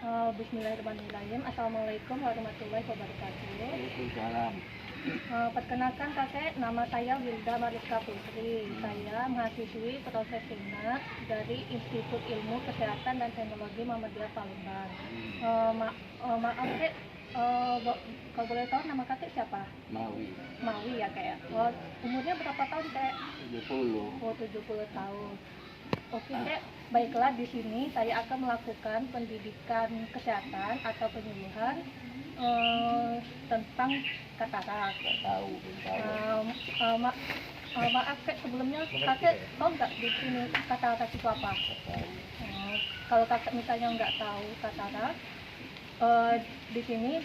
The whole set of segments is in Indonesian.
Bismillahirrahmanirrahim. Assalamualaikum warahmatullahi wabarakatuh. Waalaikumsalam. Perkenalkan kakek, nama saya Wilda Mariska Putri. Saya mahasiswi proses sinar dari Institut Ilmu Kesehatan dan Teknologi Muhammadiyah Palembang. Maaf kek, kalau boleh tahu nama kakek siapa? Mawi. Mawi ya kek. Umurnya berapa tahun kek? 70. 70 tahun. Oke kek, baiklah di sini saya akan melakukan pendidikan kesehatan atau penyuluhan tentang katarak. Tahu. Maaf kek, sebelumnya kakek tahu nggak di sini katarak itu apa? Tahu. Kalau kakek misalnya nggak tahu katarak, di sini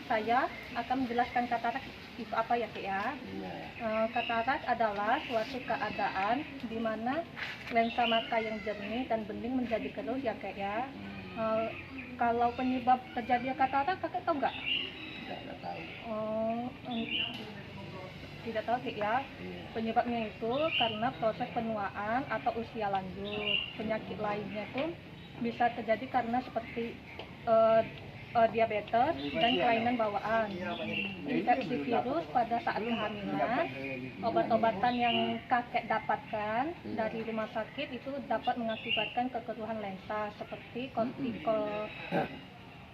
saya akan menjelaskan katarak itu apa ya kek ya. Katarak adalah suatu keadaan di mana lensa mata yang jernih dan bening menjadi keruh ya kek ya. Kalau penyebab terjadinya katarak kakek tahu nggak? Tidak tahu. Tidak tahu kek ya. Penyebabnya itu karena proses penuaan atau usia lanjut. Penyakit lainnya pun bisa terjadi karena seperti diabetes dan kelainan bawaan, infeksi virus pada saat kehamilan. Obat-obatan yang kakek dapatkan dari rumah sakit itu dapat mengakibatkan kekeruhan lensa seperti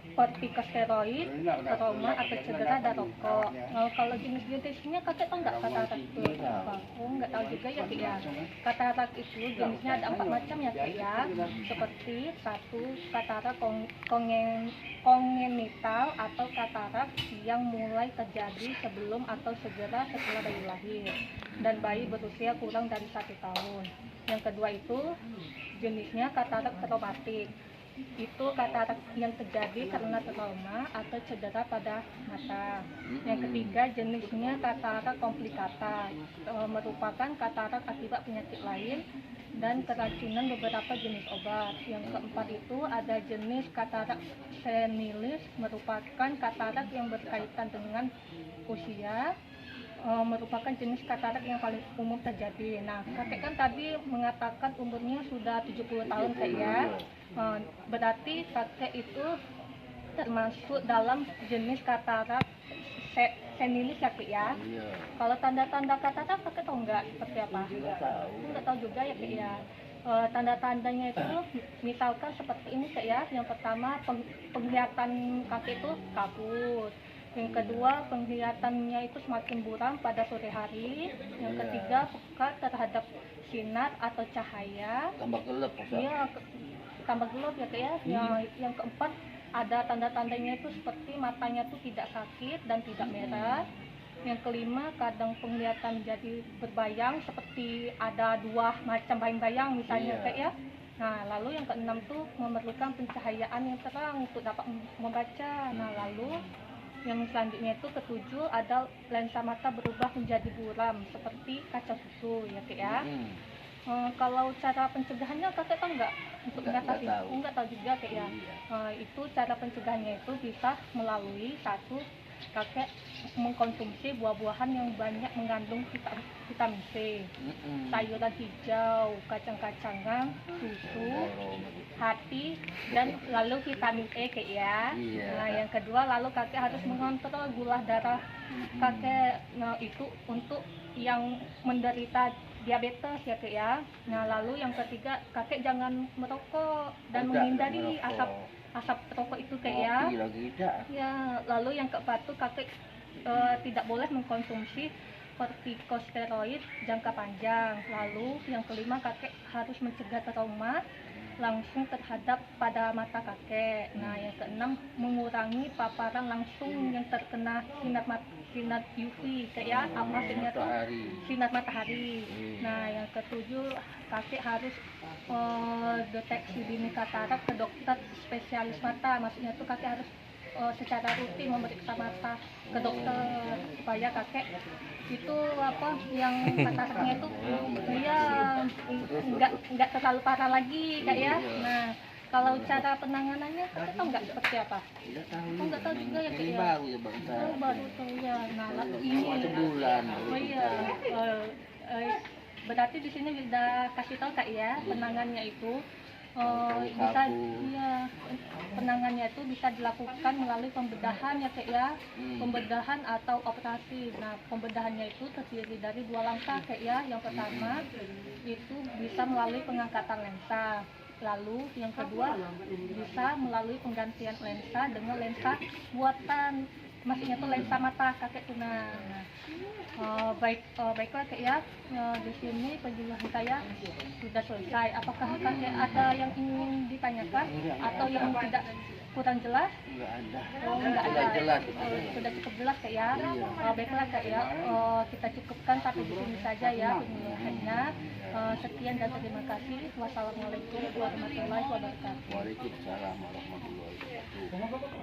kortikosteroid, trauma atau cedera dan rokok. Kalau jenis-jenisnya kakek tahu nggak katarak itu apa? Nggak tahu juga ya kek ya. Katarak itu jenisnya ada 4 macam ya kek ya. Seperti satu, katarak kongenital atau katarak yang mulai terjadi sebelum atau segera setelah bayi lahir dan bayi berusia kurang dari 1 tahun. Yang kedua itu jenisnya katarak traumatik. Itu katarak yang terjadi karena trauma atau cedera pada mata. Yang ketiga jenisnya katarak komplikata, merupakan katarak akibat penyakit lain dan keracunan beberapa jenis obat. Yang keempat itu ada jenis katarak senilis, merupakan katarak yang berkaitan dengan usia, merupakan jenis katarak yang paling umum terjadi. Nah, kakek kan tadi mengatakan umurnya sudah 70 tahun kak ya. Berarti kakek itu termasuk dalam jenis katarak senilis ya kak ya. Kalau tanda-tanda katarak kakek tahu nggak seperti apa? Nggak tahu juga ya kak ya. Tanda-tandanya itu misalkan seperti ini kak ya. Yang pertama penglihatan kakek itu kabut. Yang kedua, penglihatannya itu semakin buram pada sore hari. Yang ketiga, peka terhadap sinar atau cahaya. Tambah gelap. Iya, tambah gelap ya kak ya. Yang keempat, ada tanda-tandanya itu seperti matanya itu tidak sakit dan tidak merah. Yang kelima, kadang penglihatan jadi berbayang seperti ada 2 macam bayang-bayang misalnya kak ya. Nah, lalu yang keenam tuh memerlukan pencahayaan yang terang untuk dapat membaca. Nah, lalu yang selanjutnya itu ketujuh ada lensa mata berubah menjadi buram seperti kaca susu ya kak ya. Kalau cara pencegahannya kakek tahu nggak untuk mengatasi? Nggak tahu juga kak ya. Itu cara pencegahannya itu bisa melalui satu, kakek mengkonsumsi buah-buahan yang banyak mengandung vitamin C, sayuran hijau, kacang-kacangan, susu, hati, dan lalu vitamin E kek ya. Nah, yang kedua lalu kakek harus mengontrol gula darah kakek. Nah, itu untuk yang menderita diabetes ya kek ya. Nah, lalu yang ketiga kakek jangan merokok dan menghindari asap rokok itu kek ya. Ya, lalu yang keempat tuh kakek tidak boleh mengkonsumsi kortikosteroid jangka panjang. Lalu yang kelima kakek harus mencegah trauma langsung terhadap pada mata kakek. Nah, yang keenam mengurangi paparan langsung yang terkena sinar UV kayak ya, maksudnya tuh sinar matahari. Nah, yang ketujuh kakek harus deteksi dini katarak ke dokter spesialis mata. Maksudnya tuh kakek harus secara rutin memeriksa mata ke dokter supaya kakek itu apa yang kataraknya itu ya nggak terlalu parah lagi kak ya. Nah, kalau cara penanganannya kakek tahu nggak seperti apa? Nggak tahu juga ya kak ya. Baru tahu ya. Nah, lalu ini sebulan. Berarti di sini udah kasih tahu kak ya penangannya itu. bisa sapu. ya, penanganannya itu bisa dilakukan melalui pembedahan ya Kak ya, pembedahan atau operasi. Nah, pembedahannya itu terdiri dari 2 langkah Kak ya. Yang pertama itu bisa melalui pengangkatan lensa. Lalu yang kedua bisa melalui penggantian lensa dengan lensa buatan. Maksudnya tuh lensa mata kakek tuna. Baiklah Kak ya. Di sini penjelasan saya sudah selesai. Apakah kakek ada yang ingin ditanyakan atau yang tidak kurang jelas? Enggak ada. Oh, enggak ada. Sudah jelas. Sudah cukup jelas Kak ya. Baiklah Kak ya. Kita cukupkan sampai di sini saja ya penjelasannya. Sekian dan terima kasih. Wassalamualaikum warahmatullahi wabarakatuh. Waalaikumsalam warahmatullahi wabarakatuh.